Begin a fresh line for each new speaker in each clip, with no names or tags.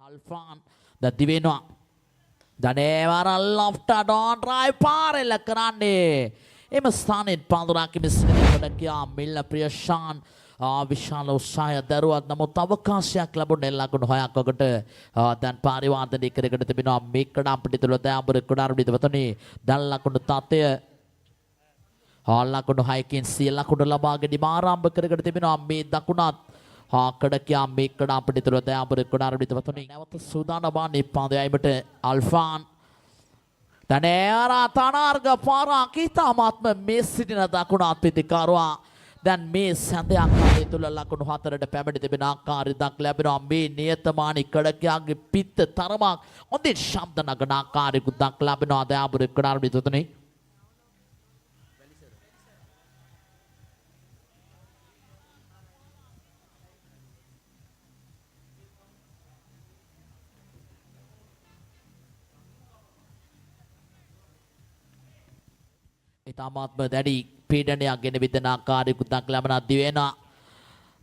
Alfan දැන් දිවෙනවා. දනේවර ලොෆ්ට් ඩෝන් drive පාරෙල්ල කරන්නේ. එම ස්ථානයේ පන්දුරාකි මිස්සිනකොට ගියා මිල්ල ප්‍රියශාන් විශාල උත්සාහය දරුවත් නමුත් අවකාශයක් ලැබුණේ ලකුණු 6ක් වකට දැන් පරිවර්තනය කරගෙන තිබෙනවා මේකඩ අපිට තුල දෑඹුර කුඩාරුඩි දෙවතුනේ දැන් ලකුණු තත්ත්වය ලකුණු 6කින් 100 ලකුණු ලබා ගැනීම ආරම්භ කරගෙන තිබෙනවා මේ දකුණත් කඩකියා මේකඩ අපිට තුල දෑඹුර කුඩාරුඩි දෙවතුනේ නැවත සූදානම් වන්නේ පන්දයයිමට අල්ෆාන් දනේවර තනාර්ග පාරක් ඉතාමත්ම මේ සිටින දකුණත් පිටිකරුවා දැන් මේ සැඳයාකාරය තුළ ලකුණු 4ට පැමිණ තිබෙන ආකාරයක් ලැබෙනවා මේ නියතමානී කඩකයාගේ පිත්ත තරමක් හොඳින් ශබ්ද නගන ආකාරයකුත් ලැබෙනවා දයාබුර කුඩාරුඩි තුනේ ඉතාමත්ම දැඩි පීඩනයක් ගෙන විදන ආකාරයකුත් ලැබෙන දිවෙනවා.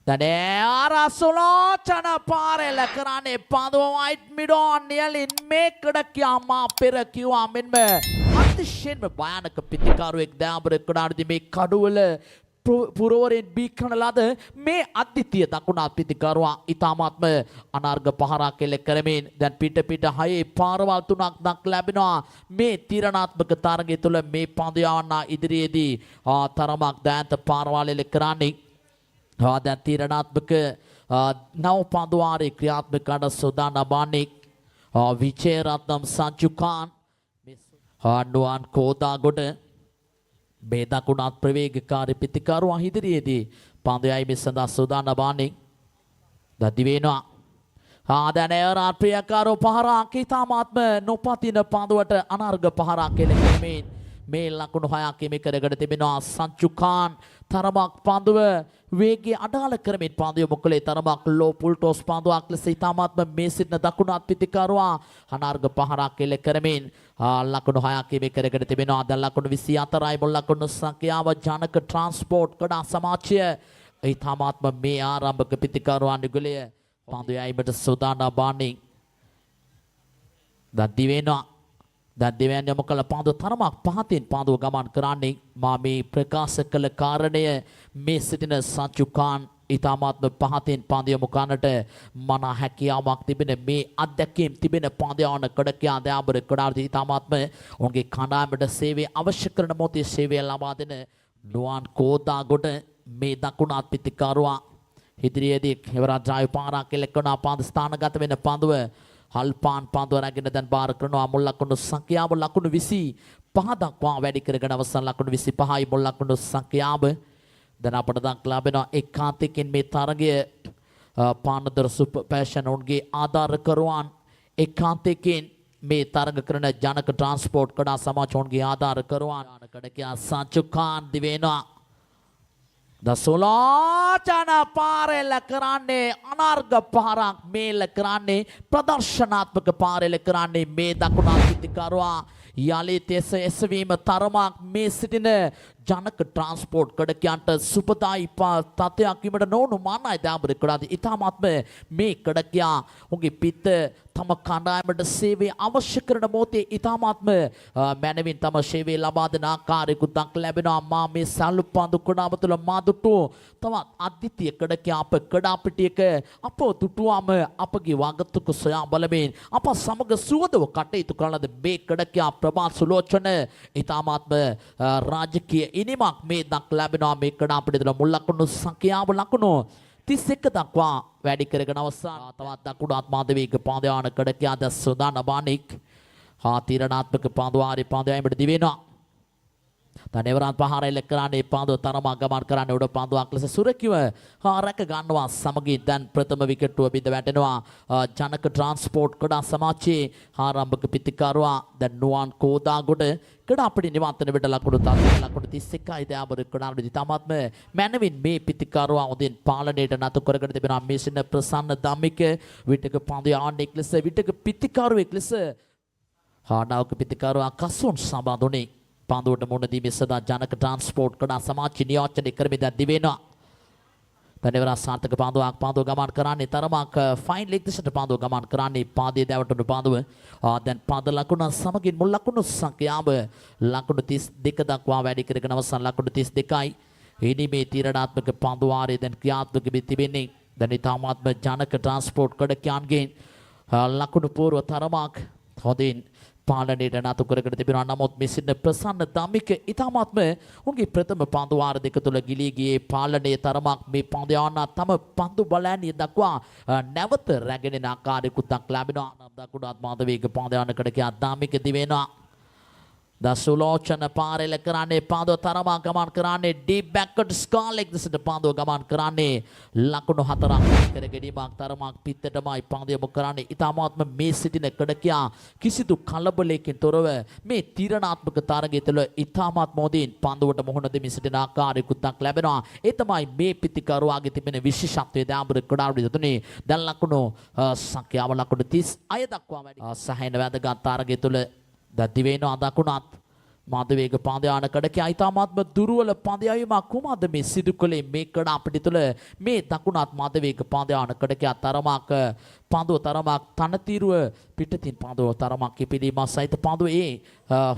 දනේවර සුලෝචන පාරෙල්ල කරන්නේ පන්දුව වයිට් මිඩෝන් නියලින් මේකඩ කියාමා පෙර කිව්වා මෙන්ම අතිශයින්ම භයානක පිටිකාරුවෙක් දයාබුර කුඩාරුඩි මේ කඩුවල පුරවරෙන් බීකන ලද මේ අද්විතීය දකුණත් පිටිකරුවා ඉතාමත්ම අනර්ග පහරක් එල්ල කරමින් දැන් පිට 6 පාරවල් 3ක් ලැබෙනවා මේ තීරණාත්මක තරගය තුළ මේ පන්දු යවන්න ඉදිරියේදී තරමක් දෑන්ත පාරවල් එල්ල කරන්නේ දැන් තීරණාත්මක නව පන්දු වාරයේ ක්‍රියාත්මක කඩ සෝදානම් වන්නේ විජේරත්නම් සංජුකාන් නුවන් කෝදාගොඩ මේ දකුණත් ප්‍රවේගකාරී පිටිකරුවා ඉදිරියේදී පන්දයයි මේ සඳහා සූදානම් වන්නේ දදි වෙනවා දනේවර ප්‍රියකරු පහරක් ඉතාමත්ම නොපතින පන්දුවට අනර්ග පහරක් එළෙමින් මේ ලකුණු 6ක් හිමි කරගෙන තිබෙනවා සංචුකාන් තරමක් පන්දුව වේගය අඩාල කරමින් පන්දුව මොකලේ තරමක් ලෝ පුල් ටොස් පන්දුවක් ලෙස ඉතාමත්ම මේ සිටින දකුණත් පිටිකරුවා අනර්ග පහරක් එල්ල කරමින් ලකුණු 6ක් හිමි කරගෙන තිබෙනවා දැන් ලකුණු 24යි මුල් ලකුණු සංඛ්‍යාව ජනක ට්‍රාන්ස්පෝර්ට් කඩා සමාජය ඉතාමත්ම මේ ආරම්භක පිටිකරුවා නිගලය පන්දුව යයිමට සූදානම් වන්නේ දදි වෙනවා දැන් දෙවැන්න යොමු කළ පන්දුව තරමක් පහතින් පන්දුව ගමන් කරන්නේ මා මේ ප්‍රකාශ කළ කාරණය මේ සිටින සංචුකාන් ඉතාමත්ම පහතින් පන්දුව යොමු කරන්නට මන හැකියාවක් තිබෙන මේ අත්දැකීම් තිබෙන පන්දුවන කඩකියා දයාබුර කුඩාරුඩි ඉතාමත්ම ඔවුන්ගේ කණ්ඩායමට සේවය අවශ්‍ය කරන මොහොතේ සේවය ලබා දෙන නුවන් කෝදාගොඩ මේ දකුණත් පිටිකරුවා ඉදිරියේදී හෙවරා ඩ්‍රයිව් පාරක් එල්ලකන පන්දු ස්ථානගත වෙන පන්දුව හල්පාන් පන්දුව රැගෙන දැන් බාර කරනවා මුල් ලකුණු සංඛ්‍යාව ලකුණු 25 දක්වා වැඩි කරගෙන අවසන් ලකුණු 25යි මුල් ලකුණු සංඛ්‍යාව දැන් අපට දක්ලා ලැබෙනවා ඒකාන්තයෙන් මේ තරගය පානදර සුපර් පැෂන් උන්ගේ ආධාරකරුවන් ඒකාන්තයෙන් මේ තරග කරන ජනක ට්‍රාන්ස්පෝර්ට් කඩා සමාජ උන්ගේ ආධාරකරුවන් කඩකියා සංචුකාන් දිවෙනවා දසුලාචන පාරෙල්ල කරන්නේ අනර්ග පහරක් මේල කරන්නේ ප්‍රදර්ශනාත්මක පාරෙල්ල කරන්නේ මේ දකුණත් පිටිකරුවා යලිත් එසවීම තරමක් මේ සිටින ජනක ට්‍රාන්ස්පෝර්ට් කඩකයන්ට සුපදායි තත්ත්වයක් වීමට නොවුණු මානයි දයාබුර කුඩාරුඩි ඉතාමත්ම මේ කඩකයා උන්ගේ පිට තම කණ්ඩායමට සේවය අවශ්‍ය කරන මොහොතේ ඉතාමත්ම මැනවින් තම සේවය ලබා දෙන ආකාරයකුත් ලැබෙනවා මා මේ සල්ලු පන්දු කුඩාව තුළ මා දුටු තවත් අද්විතීය කඩකයා අප කඩා පිටියක අප දුටුවාම අපගේ වගතුක සොයා බලමින් අප සමග සුවදව කටයුතු කරන මේ කඩකයා ප්‍රභා සුලෝචන ඉතාමත්ම රාජකීය ඉනිමක් මේ දක් ලැබෙනවා මේ කඩා පිටිය මුල් ලකුණු සංඛ්‍යාව ලකුණු 31 දක්වා වැඩි කරගෙන අවසන් තවත් දකුණත් මාධවීක පාදයාන කඩකයා ද සෝදානම් වන්නේ තීරණාත්මක පාදවාරි පාදයයිමට දිවෙනවා දනේවරන් පහර එල්ල කරන්නේ පන්දුව තරමක් ගමන් කරන්නේ උඩ පන්දුවක් ලෙස සුරකිව රැක ගන්නවා සමගින් දැන් ප්‍රථම විකටුව බිඳ වැටෙනවා ජනක ට්‍රාන්ස්පෝර්ට් කඩා සමාජයේ ආරම්භක පිටිකරුවා දැන් නුවන් කෝදාගොඩ කඩා අපිට නිවන්තන වෙට ලකුණු 31යි දයාබුර කුඩාරුඩි තමත්ම මැනවින් මේ පිටිකරුවා උදින් පාලනයට නතු කරගෙන තිබෙනවා මේ සින ප්‍රසන්න ධම්මික විටක පන්දුව ආණ්ඩෙක් ලෙස විටක පිටිකරුවෙක් ලෙස හානාවක පිටිකරුවා කසුන් සම්බන්ධුනේ පන්දුවට මුණ දීමේ සදා ජනක ට්‍රාන්ස්පෝර්ට් කඩා සමාජ නියෝජනය කරමින් දැන් දිවෙනවා තනිවර සාර්ථක පාන්දුවක් පාන්දුව ගමන් කරන්නේ තරමක් ෆයින් ලෙග් දිශට පාන්දුව ගමන් කරන්නේ පාදයේ දැවටුණු පාන්දුව දැන් පාද ලකුණ සමගින් මුල් ලකුණු සංඛ්‍යාව ලකුණු 32 දක්වා වැඩි කරගෙන අවසන් ලකුණු 32යි ඉනිමේ තීරණාත්මක පාන්දුව වාරය දැන් ක්‍රියාත්මක වෙ තිබෙන්නේ දැන් ඊටාමාත්ම ජනක ට්‍රාන්ස්පෝර්ට් කඩකයන්ගෙන් ලකුණු පූර්ව තරමක් හොඳින් පාලනයට නතු කරගෙන තිබෙනවා. නමුත් මේ සිටින ප්‍රසන්න ධම්මික ඊටාමාත්ම උන්ගේ ප්‍රථම පන්දු වාර දෙක තුල ගිලී ගියේ පාලනයේ තරමක් මේ පන්දු යවන්න තම පන්දු බලෑනිය දක්වා නැවත රැගෙන ආකාරයකට ලැබෙනවා. නම් දකුණු අත්මාද වේග පන්දු යන්නකට කියා ධම්මික දිවෙනවා. දසුලෝචන පාරෙල කරන්නේ පාදව තරමා ගමන් කරන්නේ ඩීප් බැක්වර්ඩ් ස්කාලෙක් දෙසට පාදව ගමන් කරන්නේ ලකුණු 4ක් කර ගැනීමක් තරමක් පිටතටමයි පාදව යොමු කරන්නේ. ඊටමාත්ම මේ සිටින කඩකියා කිසිදු කලබලයකින් තොරව මේ තීරණාත්මක තරගය තුළ ඊටමාත් මොදින් පන්දුවට මුහුණ දෙමින් සිටින ආකාරයකට ලැබෙනවා. ඒ තමයි මේ පිටිකරුවාගේ තිබෙන විශේෂත්වයේ දාඹර කඩාවුඩි තුනේ දැන් ලකුණු සංඛ්‍යාව ලකුණු 36 දක්වා වැඩි සහයන වැදගත් තරගය තුළ දදිවේන අදකුණත් මාධවේග පාදයාන කඩකේ අයිතාමාත්ම දුර්වල පන්දයාවීමක් කුමක්ද මේ සිදු කළේ මේ කඩ අපිට තුළ මේ දකුණත් මාධවේග පාදයාන කඩකේ තරමක් පන්දුව තරමක් තනතිරුව පිටතින් පන්දුව තරමක් කිපිලීම සහිත පන්දුව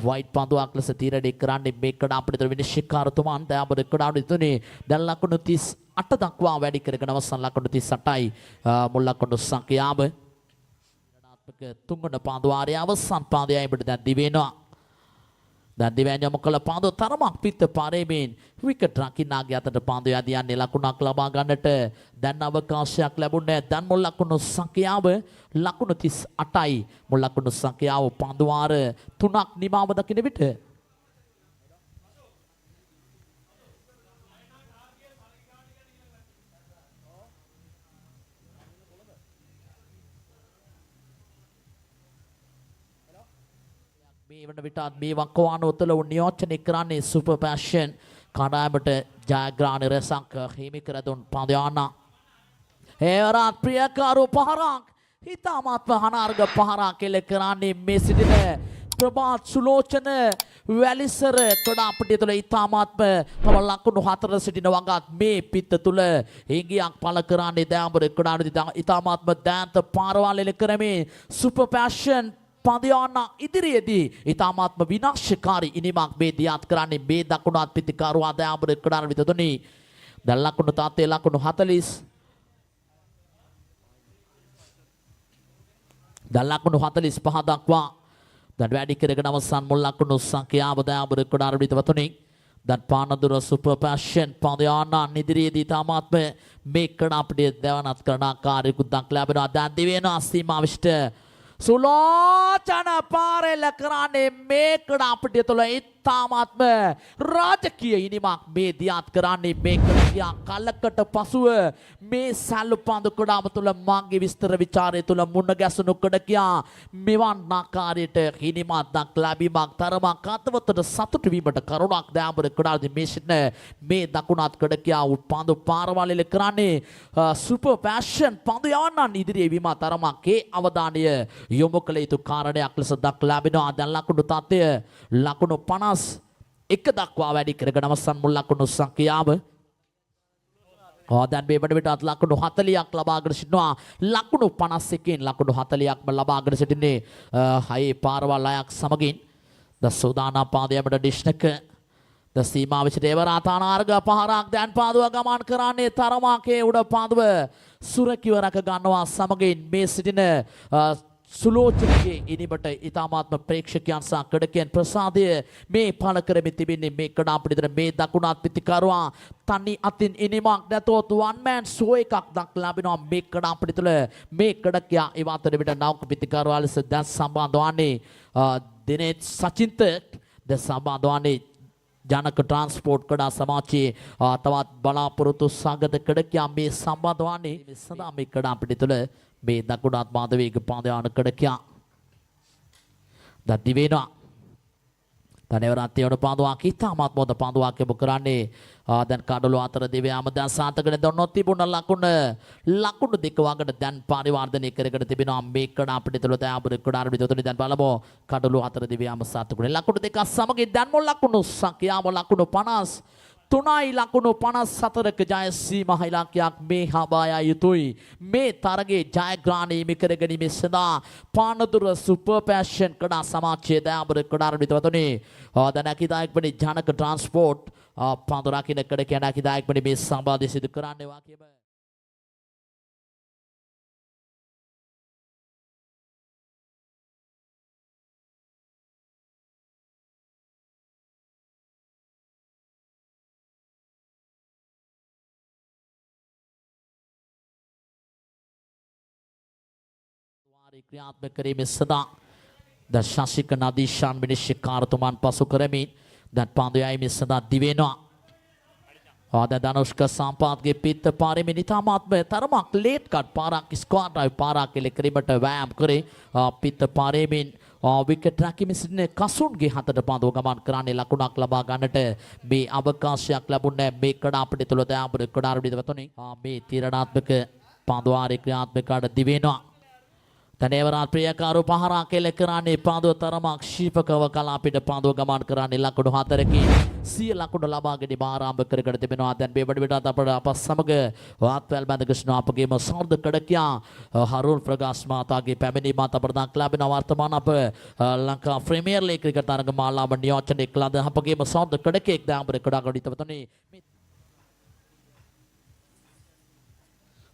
වයිට් පන්දුවක් ලෙස තීරණය කරන්නේ මේ කඩ අපිට තුළ විනිශ්චයකාරතුමන් දයාබර කඩාවුඩි තුනේ දැන් ලකුණු 38 දක්වා වැඩි කරගෙන අවසන් ලකුණු 38යි මුල් ලකුණු සංඛ්‍යාව තුන්වන පාන්දුවාරය අවසන් පාන්දයයි පිට දැන් දිවෙනවා. දැන් දිවැන්න යොමු කළ පාන්දුව තරමක් පිට පාරේමින් විකට් රකින්නාගේ අතට පාන්දුව යදී යන්නේ ලකුණක් ලබා ගන්නට දැන් අවකාශයක් ලැබුණේ. දැන් මුල් ලකුණු සංඛ්‍යාව ලකුණු 38යි මුල් ලකුණු සංඛ්‍යාව පාන්දුවාර 3ක් නිමාව දකින විට මේ වන විටත් මේ වකවානුව තුළ නියෝජනය කරන්නේ සුපර් පැෂන් කණ්ඩායමට ජයග්‍රහණ රැසක් හිමි කර දුන් පන්දයානා. ඒවරත් ප්‍රියකාරු පහරක් හිතාමාත්ම හනාර්ග පහරක් එල්ල කරන්නේ මේ සිටින ප්‍රභාත් සුලෝචන වැලිසර කඩාපටිය තුළ ඉතාමාත්ම තම ලකුණු 4 සිටින වගත් මේ පිත්ත තුළ හිඟියක් පළ කරන්නේ දෑඹර කඩාවුඩි ඉතාමාත්ම දෑන්ත පාරවල් එල්ල කරමින් සුපර් පැෂන් පන්දයානා ඉදිරියේදී ඊටාමාත්ම විනාශකාරී ඉනිමක් මේ දියාත් කරන්නේ මේ දකුණත් පිටිකරුවා දයාඹර කඩාවුඩි තුනේ දැන් ලකුණු තාත්තේ ලකුණු 40 දැන් ලකුණු 45 දක්වා දැන් වැඩි කරගෙන අවසන් මුල් ලකුණු සංඛ්‍යාව දයාඹර කඩාවුඩි තුනේ දැන් පානදුර සුපර් පැෂන් පන්දයානා ඉදිරියේදී ඊටාමාත්ම මේ කඩාපටිය දවනත් කරන ආකාරයකට ලැබෙනවා. දැන් දිවෙනවා සීමාවිෂ්ට සුලෝචන පාරෙල කරන්නේ මේ කඩාපටිය තුළ ඉතාමාත්ම රාජකීය ඉනිමක් මේ දියාත් කරන්නේ මේ කඩකියා කලකට පසුව මේ සැල්ලු පන්දු කඩාව තුළ මගේ විස්තර විචාරය තුළ මුණ ගැසුණු කඩකියා මෙවන් ආකාරයට ඉනිමක් දක් ලැබීමක් තරමක් අතවතට සතුටු වීමට කරුණක් දෑඹර කඩාවුඩි මේ සිටින මේ දකුණත් කඩකියා පන්දු පාරවල් කරන්නේ සුපර් පැෂන් පන්දු යවන්නන් ඉදිරියේ වීම තරමක් ඒ අවධානය යොමු කළ යුතු කාරණයක් ලෙස දක් ලැබෙනවා. දැන් ලකුණු තත්ත්වය ලකුණු 51 දක්වා වැඩි කරගෙන අවසන් මුල් ලකුණු සංඛ්‍යාව දැන් මේ වන විටත් ලකුණු 40ක් ලබාගෙන සිටිනවා. ලකුණු 51කින් ලකුණු 40ක්ම ලබාගෙන සිටින්නේ හයේ පාරවල් අයක් සමගින් ද සෝදානා පාදයමට ඩිෂ්නක ද සීමා විසිට එවරාතානාර්ග පහරක් දැන් පාදුව ගමන් කරන්නේ තරමාකේ උඩ පාදුව සුරකිව රැක ගන්නවා සමගින් මේ සිටින සුලෝචනගේ ඉනිමට ඉතාමාත්ම ප්‍රේක්ෂකයන් සහ කඩකයන් ප්‍රසාදය මේ පළ කරමින් තිබෙන්නේ මේ කඩාපටිතර මේ දකුණත් පිටිකරුවා තනි අතින් ඉනිමක් නැතොත් වන් මෑන් ෂෝ එකක් දක් ලැබෙනවා මේ කඩාපටිය තුළ මේ කඩකයා ඒ අතර විට නෞක පිටිකරුවා ලෙස දැන් සම්බන්ධ වන්නේ දිනේත් සචින්ත දැන් සම්බන්ධ වන්නේ ජනක ට්‍රාන්ස්පෝර්ට් කඩා සමාජයේ තවත් බලාපොරොත්තු සාගත කඩකයා මේ සම්බන්ධ වන්නේ සදා මේ කඩාපටිය තුළ මේ දකුණත් මාධවේග පාදයාන කඩකයා දද්දි වෙනවා. තනවරත් යන පාදුවක් ඉතාමත් මොද පාදුවක් යොමු කරන්නේ දැන් කඩළු අතර දෙවියම දැන් සාතකන දොන්නොත් තිබුණ ලකුණු දෙක වගට දැන් පරිවර්ධනය කරගෙන තිබෙනවා මේ කඩ අපිට තුළ දයාඹර කඩාරි විතර දැන් බලමු කඩළු අතර දෙවියම සාතකන ලකුණු දෙක සමගින් දැන් මොල් ලකුණු සංඛ්‍යාව ලකුණු 50 3යි ලකුණු 54ක ජය සීමා ඉලක්කයක් මේ හබාය යුතුයි. මේ තරගයේ ජයග්‍රහණය හිමි කර ගැනීම සඳහා පානදුර සුපර් පැෂන් කඩා සමාජයේ දයාබර කඩාර විදවතුනි දැනකිදායක වන ජනක ට්‍රාන්ස්පෝර්ට් පාඳුරකින කඩ කැනකිදායක වන මේ සම්බන්ධය සිදු කරන්නේ වාක්‍යම ක්‍රියාත්මක කිරීමේ සඳහා ද ශාසික නදීෂාන් විනිශ්චයකාරතුමන් පසු කරමින් දැන් පන්දු යැවීම සඳහා දිවෙනවා. දැන් ධනුෂ්ක සම්පාත්ගේ පිත්ත පාරේ නිතාමාත්ම තරමක් ලේට් කට් පාරක් ස්ක්වාඩ් ඩ්‍රයිව් පාරක් එල්ල කිරීමට වෑයම් කරේ. පිත්ත පාරේමින් විකට් රැකීමේ සිටින කසුන්ගේ හතට පන්දුව ගමන් කරන්නේ ලකුණක් ලබා ගන්නට මේ අවකාශයක් ලැබුණේ මේ කඩාපිට තුළ දයාබර කඩාරවිද වතුනේ මේ තීරණාත්මක පන්දු ආරේ ක්‍රියාත්මකවට දිවෙනවා. තනේවරාත් ප්‍රියකාරු පහරක් එල්ල කරන්නේ පාදුව තරමක් ශීපකව කලාපිට පාදුව ගමන් කරන්නේ ලකුණු 4කින් 100 ලකුණු ලබා ගැනීම ආරම්භ කරගෙන තිබෙනවා. දැන් මේ බඩ විටත් අප සමග වාත්වැල් බඳ කෘෂ්ණ අපගේම සෞර්ධ කඩකියා හරුල් ප්‍රකාශ් මාතාගේ පැමිණීමත් අපට දක්ලා ලැබෙන වර්තමාන අප ලංකා ප්‍රීමියර් ලීග් ක්‍රිකට් තරග මාලාව නියෝජනය කළ අපගේම සෞර්ධ කඩකෙක් දාඹර කඩාගඩිත වතුනේ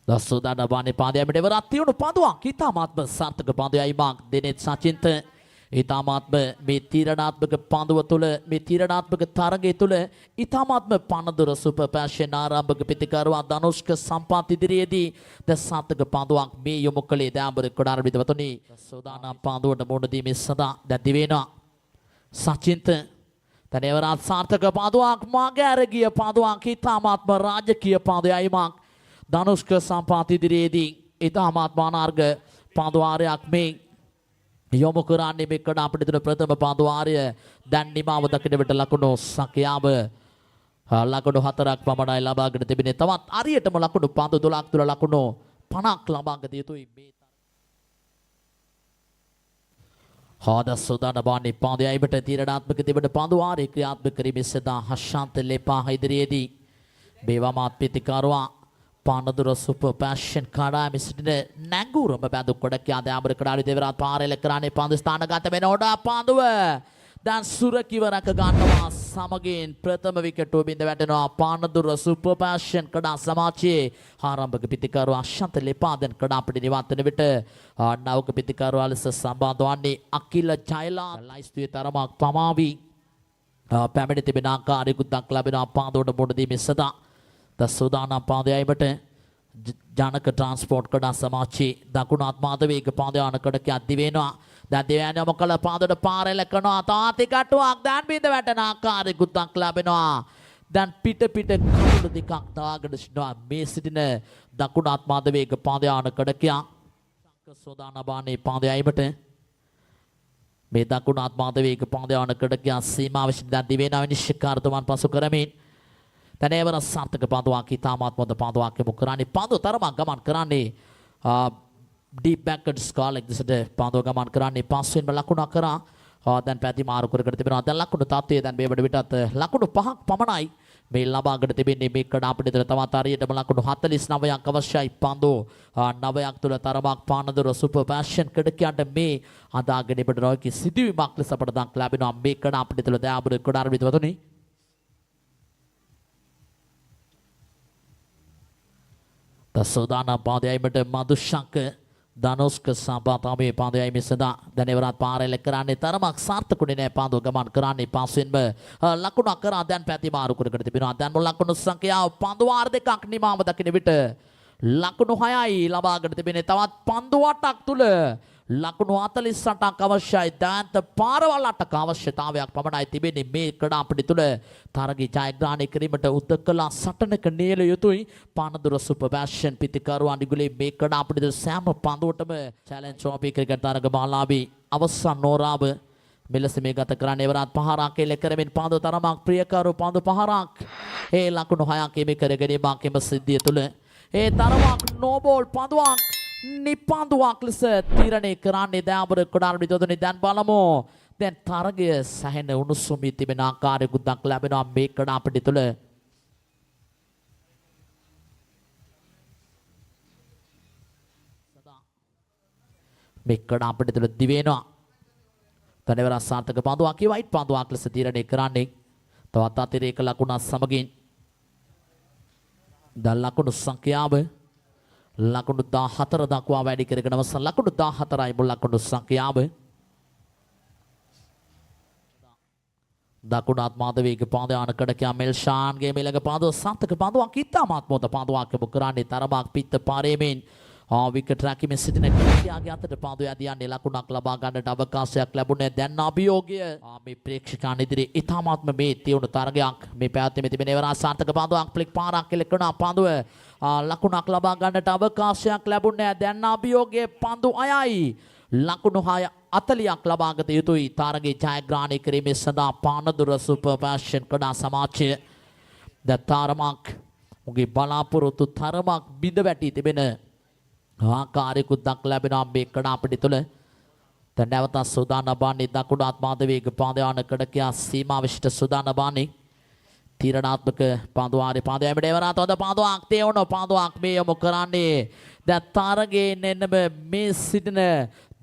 දසුදාන බානේ පාදයමට එවරත් තියුණු පන්දුවක් ඉතාමාත්ම සාර්ථක පන්දුවයිමක් දෙනෙත් සචින්ත ඉතාමාත්ම මේ තීරණාත්මක පන්දුව තුළ මේ තීරණාත්මක තරගය තුළ ඉතාමාත්ම පනදුර සුපර් පැෂන් ආරම්භක පිතිකරුවා ධනුෂ්ක සම්පාත් ඉදිරියේදී ද සාර්ථක පන්දුවක් මේ යොමු කළේ දයාබර කොඩාර විදවතුනි දසුදාන පන්දුවට මුහුණ දීමේ සඳහා දැන් දිවෙනවා සචින්ත තනේවරත් සාර්ථක පන්දුවක් මාගේ ගිය පන්දුවක් ඉතාමාත්ම රාජකීය පන්දුවයිමක් ධනුෂ්ක සම්පාත් ඉදිරියේදී ඉතාමාත්ම අනාර්ග පන්දුවාරයක් මේ යොමු කරන්නේ මේ කඩාපිට තුන ප්‍රථම පන්දුවාරය දැන් නිමාව දකින විට ලකුණු සංඛ්‍යාව ලකුණු 4ක් පමණයි ලබාගෙන තිබෙන්නේ. තවත් හරියටම ලකුණු පන්දු 12ක් තුල ලකුණු 50ක් ලබාගත යුතුයි මේ හොද සුදාන බාන්නේ පන්දුයයිමට තීරණාත්මක තිබෙන පන්දුවාරය ක්‍රියාත්මක කිරීමේ සඳහා හෂාන්ත ලෙපා ඉදිරියේදී බේවමාත් පිතිකරුවා පානදුර සුපර් පැෂන් කඩායමේ සිටින නැංගුරම බඳු කොඩකියා දයාබර කඩාරි දෙවරත් පාරෙල කරන්නේ පන්දු ස්ථානගත වෙන ඕඩා පන්දුව දැන් සුරකිව රැක ගන්නවා සමගින් ප්‍රථම විකටුව බිඳ වැටෙනවා පානදුර සුපර් පැෂන් කඩා සමාජයේ ආරම්භක පිතිකරුව අශාන්ත ලෙපා දැන් කඩාපිට නිවර්තන විට නවක පිතිකරුව ලෙස සම්බන්ධ වන්නේ අකිල ජයලා ලයිස්තුවේ තරමක් පමාවි පැමිණ තිබෙන ආකාරයකුත් දක්ලා ලැබෙනවා පාන්දුවට මුහුණ දීමේ සඳහා දසුදානම් පාදයයිමට ජනක ට්‍රාන්ස්පෝර්ට් කඩා සමාජයේ දකුණු අත්මාදවේග පාදයාන කඩක අධි වෙනවා. දැන් දෙවැනි යොමු කළ පාදයට පාරෙල කරනවා තාති කටුවක් දැන් බිඳ වැටෙන ආකාරයකුත් දක්ලා ලැබෙනවා. දැන් පිට කඩුළු දෙකක් දාගෙන සිටිනවා මේ සිටින දකුණු අත්මාදවේග පාදයාන කඩකියා සෝදාන බානේ පාදයයිමට මේ දකුණු අත්මාදවේග පාදයාන කඩකියා සීමාව විසින් දැන් දිවෙනා විනිශ්චයකාරතුමන් පසු කරමින් තනේවර සාර්ථක පන්දුවක් ඉතාමත් හොඳ පන්දුවක් යොමු කරන්නේ පන්දුව තරමක් ගමන් කරන්නේ ඩීප් බෑක්වර්ඩ් ස්කාලෙක් දෙසට පන්දුව ගමන් කරන්නේ පස්වෙන්ම ලකුණක් කරා දැන් පැති මාරු කර තිබෙනවා දැන් ලකුණු තත්ත්වය දැන් මේ විටත් ලකුණු 5ක් පමණයි මේ ලබාගෙන තිබෙන්නේ මේ කඩාපිට තවත් හරියටම ලකුණු 49ක් අවශ්‍යයි පන්දුව 9ක් තුල තරමක් පානදුර සුපර් පැෂන් කඩකියන්ට මේ අදාගෙන ඉබට නොකි සිදුවීමක් ලෙස අපට දක්ලා ලැබෙනවා මේ කඩාපිට තුල දයාබර කොඩාර විදවතුනි දසුදානම් පාදයයිමට මදුෂංක ධනුෂ්ක සම්පාතාවේ පාදයයිමේ සදා දැනෙවරත් පාරෙල කරන්නේ තරමක් සාර්ථකුනේ නැහැ පාදුව ගමන් කරන්නේ පස්වෙන්ම ලකුණක් කරා දැන් පැති මාරු කරකට තිබෙනවා දැන් ලකුණු සංඛ්‍යාව පන්දු වාර දෙකක් නිමාව දකින විට ලකුණු 6යි ලබාගෙන තිබෙන්නේ තවත් පන්දු 8ක් තුල ලකුණු 48ක් අවශ්‍යයි දැන්ත පාරවල් 8ක අවශ්‍යතාවයක් පමණයි තිබෙන්නේ මේ ක්‍රීඩාපිටි තුල තරගයේ ජයග්‍රහණය කිරීමට උදකලා සටනක නියල යුතුයි පානදුර සුපර් පැෂන් පිතිකරුවා නිගුලේ මේ ක්‍රීඩාපිටි තුල සෑම පන්දුවටම චැලෙන්ජ් ට්‍රොෆි ක්‍රිකට් තරග මාලාවේ අවසන් නෝරාව මෙලෙස මේ ගත කරන්නේ එවරත් පහරක් එල්ල කරමින් පන්දු තරමක් ප්‍රියකරු පන්දු පහරක් ඒ ලකුණු 6ක් එමෙ කරගෙනීමක් එම සිද්ධිය තුල ඒ තරමක් නෝබෝල් පන්දුවක් නිපන්දුවක් ලෙස තීරණය කරන්නේ දයාබර කොඩාර විදෝදනේ දැන් බලමු දැන් තරගය සැහෙන උණුසුමී තිබෙන ආකාරයකුත් දක්ලා ලැබෙනවා මේ කඩාපිටි තුල මේ කඩා අපිට තුළ දිවෙනවා. තනවර සාර්ථක පාදුවක් වයිට් පාදුවක් ලෙස තීරණය කරන්නේ. තවත් අතිරේක ලකුණක් සමගින් දැන් ලකුණු සංඛ්‍යාව ලකුණු 14 දක්වා වැඩි කරගෙන අවසන් ලකුණු 14යි මුල් ලකුණු සංඛ්‍යාව. දකුණාත් මාධවීගේ පාදයාන කඩකයා මෙල්ෂාන්ගේ මෙලඟ පාදුව සාර්ථක පාදුවක් ඉතාමත් මොහොත පාදුවක් යොමු කරන්නේ තරමක් පිත්ත පාරේමින් විකට් රැකීමේ සිටින කඩකයාගේ අතට පාදුව යදියන්නේ ලකුණක් ලබා ගන්නට අවකාශයක් ලැබුණේ දැන් අභියෝගය මේ ප්‍රේක්ෂකයන් ඉදිරියේ ඉතාමත්ම මේ තියුණු තරගයක් මේ පැවැත්මේ තිබෙන එවරා සාර්ථක පාදුවක් ෆ්ලික් පාරක් කෙලකන පාදුව ලකුණක් ලබා ගන්නට අවකාශයක් ලැබුණේ දැන් අභියෝගයේ පන්දු අයයි ලකුණු 40ක් ලබාගත යුතුයි තරගයේ ජයග්‍රහණය කිරීමේ සඳහා පානදුර සුපර් ෆැෂන් කඩා සමාජය දතරමක් උගේ බලාපොරොත්තු තරමක් බිඳ වැටි තිබෙන ආකාරයකුත් දක්ලා ලැබෙනවා මේ කඩා අපිට තුළ දැන් නැවත සුදාන බාන්නේ දකුණු ආත්මාදවේග පාදයාන කඩකයා සීමා විශිෂ්ට සුදාන බාන්නේ තීරණාත්මක පාදුවාරේ පාදයමට එවරාත හොඳ පාදුවක් තේවුණු පාදුවක් මේ යොමු කරන්නේ දැන් තරගයේ එන්නම මේ සිටින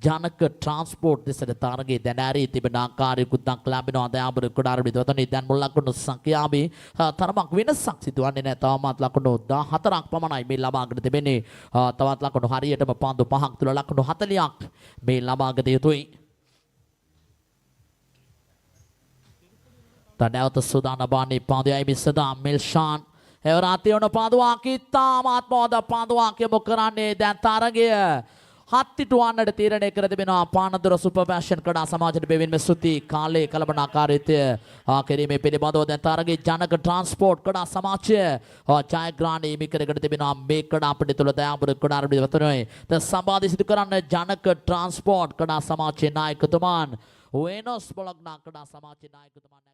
ජනක ට්‍රාන්ස්පෝර්ට් දෙසට තරගයේ දැන ඇරී තිබෙන ආකාරයකුත් දක්ලා ලැබෙනවා දයාබර කුඩාරබි දවතනේ දැන් මුල් ලකුණු සංඛ්‍යාවේ තරමක් වෙනසක් සිදුවන්නේ නැහැ තවමත් ලකුණු 14ක් පමණයි මේ ලබාගෙන තිබෙන්නේ තවත් ලකුණු හරියටම පන්දු 5ක් තුල ලකුණු 40ක් මේ ලබාගත යුතුයි තනවත සුදාන බාන්නේ පාදයයි මිසදා මෙල්ෂාන් එවරාතියන පාදුවක් ඉතාමත් මොහොත පාදුවක් යොමු කරන්නේ දැන් තරගය හත්තිටුවන්නට තීරණය කර තිබෙනවා පානදුර සුපර් ෆැෂන් කඩා සමාජයට බෙවින්ම ස්තුති කාලයේ කළමනාකාරීත්වය කිරීමේ පිළිබඳව දැන් තරගයේ ජනක ට්‍රාන්ස්පෝර්ට් කඩා සමාජය ජයග්‍රහණය හිමි කරගෙන තිබෙනවා මේ කඩා අපිට තුළ දයාබර කුඩාරබි වතුනේ ද සම්බාධි සිදු කරන්න ජනක ට්‍රාන්ස්පෝර්ට් කඩා සමාජයේ නායකතුමාන් වෙනස් බොලොග්නා කඩා සමාජයේ නායකතුමාන්